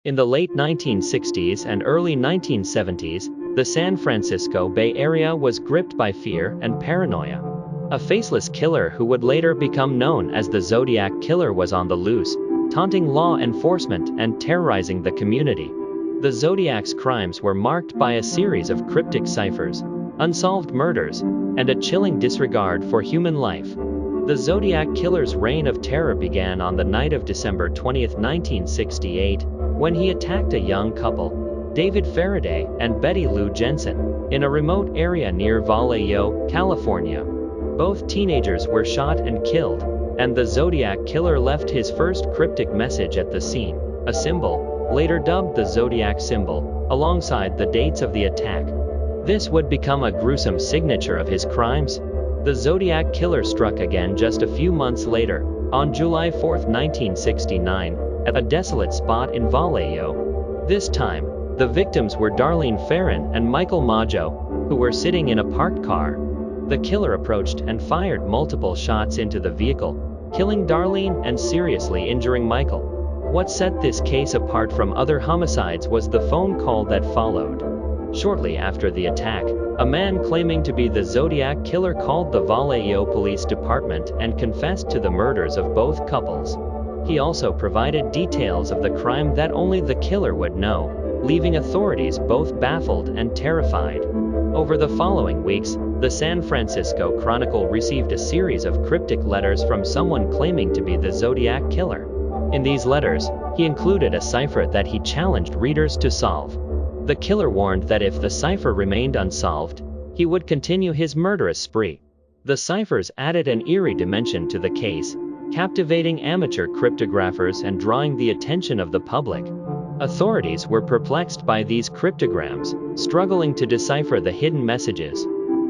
In the late 1960s and early 1970s, the San Francisco Bay Area was gripped by fear and paranoia. A faceless killer who would later become known as the Zodiac Killer was on the loose, taunting law enforcement and terrorizing the community. The Zodiac's crimes were marked by a series of cryptic ciphers, unsolved murders, and a chilling disregard for human life. The Zodiac Killer's reign of terror began on the night of December 20, 1968, when he attacked a young couple, David Faraday and Betty Lou Jensen, in a remote area near Vallejo, California. Both teenagers were shot and killed, and the Zodiac Killer left his first cryptic message at the scene, a symbol, later dubbed the Zodiac symbol, alongside the dates of the attack. This would become a gruesome signature of his crimes. The Zodiac Killer struck again just a few months later, on July 4, 1969, at a desolate spot in Vallejo. This time, the victims were Darlene Ferrin and Michael Maggio, who were sitting in a parked car. The killer approached and fired multiple shots into the vehicle, killing Darlene and seriously injuring Michael. What set this case apart from other homicides was the phone call that followed. Shortly after the attack, a man claiming to be the Zodiac Killer called the Vallejo Police Department and confessed to the murders of both couples. He also provided details of the crime that only the killer would know, leaving authorities both baffled and terrified. Over the following weeks, the San Francisco Chronicle received a series of cryptic letters from someone claiming to be the Zodiac Killer. In these letters, he included a cipher that he challenged readers to solve. The killer warned that if the cipher remained unsolved, he would continue his murderous spree. The ciphers added an eerie dimension to the case, captivating amateur cryptographers and drawing the attention of the public. Authorities were perplexed by these cryptograms, struggling to decipher the hidden messages.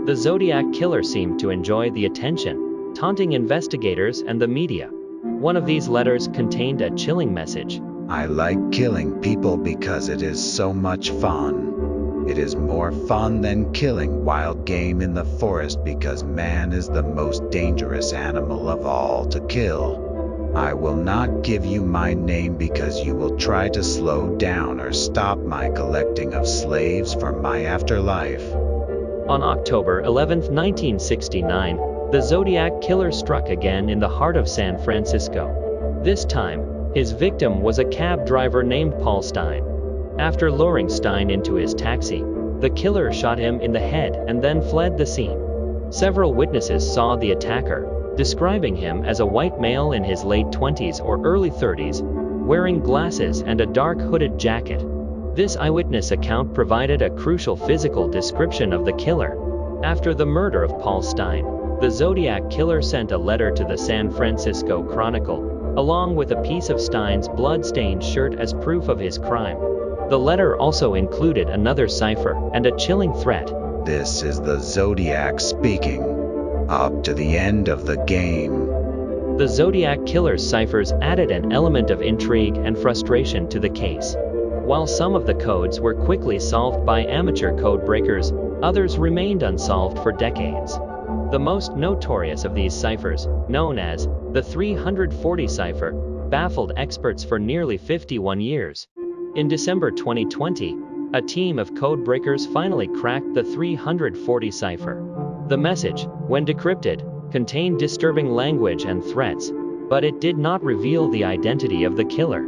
The Zodiac Killer seemed to enjoy the attention, taunting investigators and the media. One of these letters contained a chilling message. I like killing people because it is so much fun. It is more fun than killing wild game in the forest because man is the most dangerous animal of all to kill. I will not give you my name because you will try to slow down or stop my collecting of slaves for my afterlife. On October 11, 1969, the Zodiac Killer struck again in the heart of San Francisco. This time, his victim was a cab driver named Paul Stein. After luring Stein into his taxi, the killer shot him in the head and then fled the scene. Several witnesses saw the attacker, describing him as a white male in his late 20s or early 30s, wearing glasses and a dark hooded jacket. This eyewitness account provided a crucial physical description of the killer. After the murder of Paul Stein, the Zodiac Killer sent a letter to the San Francisco Chronicle, along with a piece of Stein's blood-stained shirt as proof of his crime. The letter also included another cipher and a chilling threat. This is the Zodiac speaking. Up to the end of the game. The Zodiac Killer's ciphers added an element of intrigue and frustration to the case. While some of the codes were quickly solved by amateur code breakers, others remained unsolved for decades. The most notorious of these ciphers, known as the 340 cipher, baffled experts for nearly 51 years. In December 2020, a team of code breakers finally cracked the 340 cipher. The message, when decrypted, contained disturbing language and threats, but it did not reveal the identity of the killer.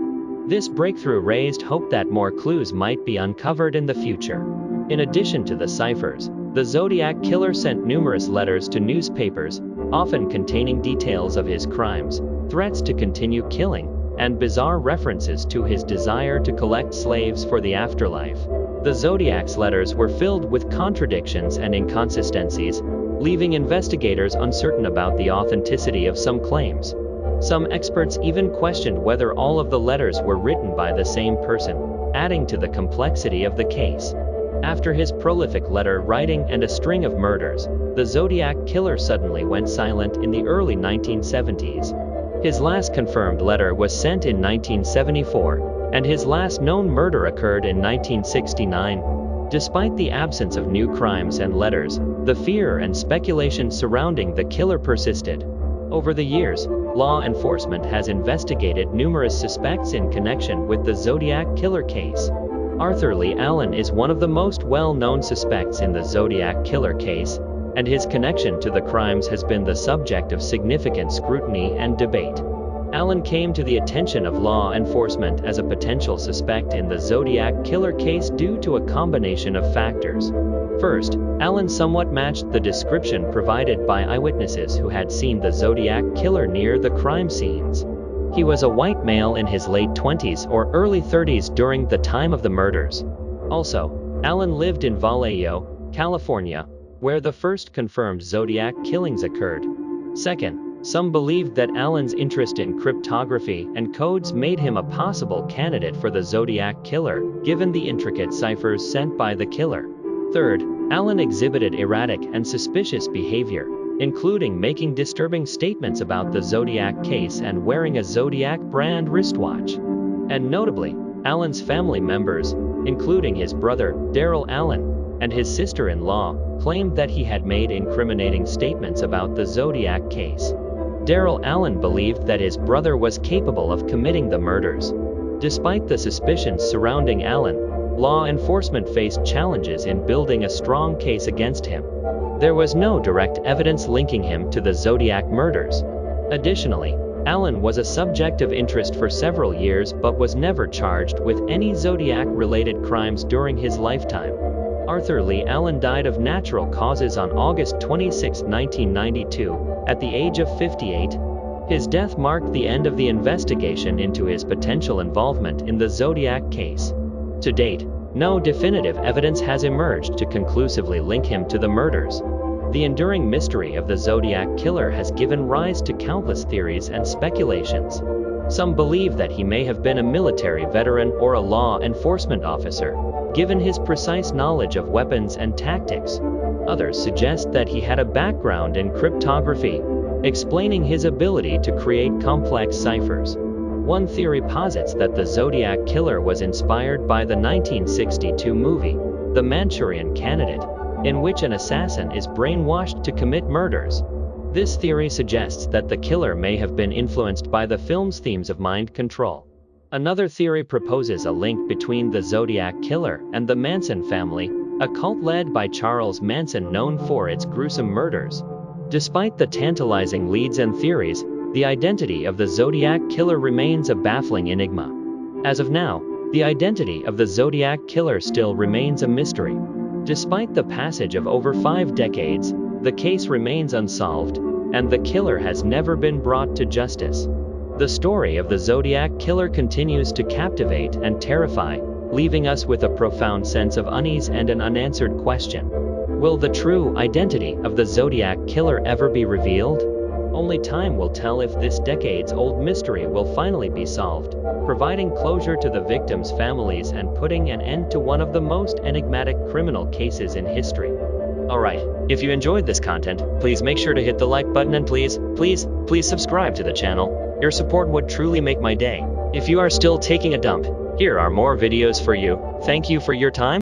This breakthrough raised hope that more clues might be uncovered in the future. In addition to the ciphers, the Zodiac Killer sent numerous letters to newspapers, often containing details of his crimes, threats to continue killing, and bizarre references to his desire to collect slaves for the afterlife. The Zodiac's letters were filled with contradictions and inconsistencies, leaving investigators uncertain about the authenticity of some claims. Some experts even questioned whether all of the letters were written by the same person, adding to the complexity of the case. After his prolific letter writing and a string of murders, the Zodiac Killer suddenly went silent in the early 1970s. His last confirmed letter was sent in 1974, and his last known murder occurred in 1969. Despite the absence of new crimes and letters, the fear and speculation surrounding the killer persisted. Over the years, law enforcement has investigated numerous suspects in connection with the Zodiac killer case. Arthur Lee Allen is one of the most well-known suspects in the Zodiac killer case, and his connection to the crimes has been the subject of significant scrutiny and debate. Allen came to the attention of law enforcement as a potential suspect in the Zodiac killer case due to a combination of factors. First, Allen somewhat matched the description provided by eyewitnesses who had seen the Zodiac killer near the crime scenes. He was a white male in his late 20s or early 30s during the time of the murders. Also, Allen lived in Vallejo, California, where the first confirmed Zodiac killings occurred. Second, some believed that Allen's interest in cryptography and codes made him a possible candidate for the Zodiac killer, given the intricate ciphers sent by the killer. Third, Allen exhibited erratic and suspicious behavior, including making disturbing statements about the Zodiac case and wearing a Zodiac brand wristwatch. And notably, Allen's family members, including his brother, Daryl Allen, and his sister-in-law, claimed that he had made incriminating statements about the Zodiac case. Daryl Allen believed that his brother was capable of committing the murders. Despite the suspicions surrounding Allen, law enforcement faced challenges in building a strong case against him. There was no direct evidence linking him to the Zodiac murders. Additionally, Allen was a subject of interest for several years but was never charged with any Zodiac-related crimes during his lifetime. Arthur Lee Allen died of natural causes on August 26, 1992, at the age of 58. His death marked the end of the investigation into his potential involvement in the Zodiac case. To date, no definitive evidence has emerged to conclusively link him to the murders. The enduring mystery of the Zodiac killer has given rise to countless theories and speculations. Some believe that he may have been a military veteran or a law enforcement officer, given his precise knowledge of weapons and tactics. Others suggest that he had a background in cryptography, explaining his ability to create complex ciphers. One theory posits that the Zodiac killer was inspired by the 1962 movie, The Manchurian Candidate, in which an assassin is brainwashed to commit murders. This theory suggests that the killer may have been influenced by the film's themes of mind control. Another theory proposes a link between the Zodiac killer and the Manson family, a cult led by Charles Manson known for its gruesome murders. Despite the tantalizing leads and theories, the identity of the Zodiac killer remains a baffling enigma. As of now, the identity of the Zodiac killer still remains a mystery. Despite the passage of over 5 decades, the case remains unsolved, and the killer has never been brought to justice. The story of the Zodiac killer continues to captivate and terrify, leaving us with a profound sense of unease and an unanswered question. Will the true identity of the Zodiac killer ever be revealed? Only time will tell if this decades-old mystery will finally be solved, providing closure to the victims' families and putting an end to one of the most enigmatic criminal cases in history. Alright, if you enjoyed this content, please make sure to hit the like button and please subscribe to the channel. Your support would truly make my day. If you are still taking a dump, here are more videos for you. Thank you for your time.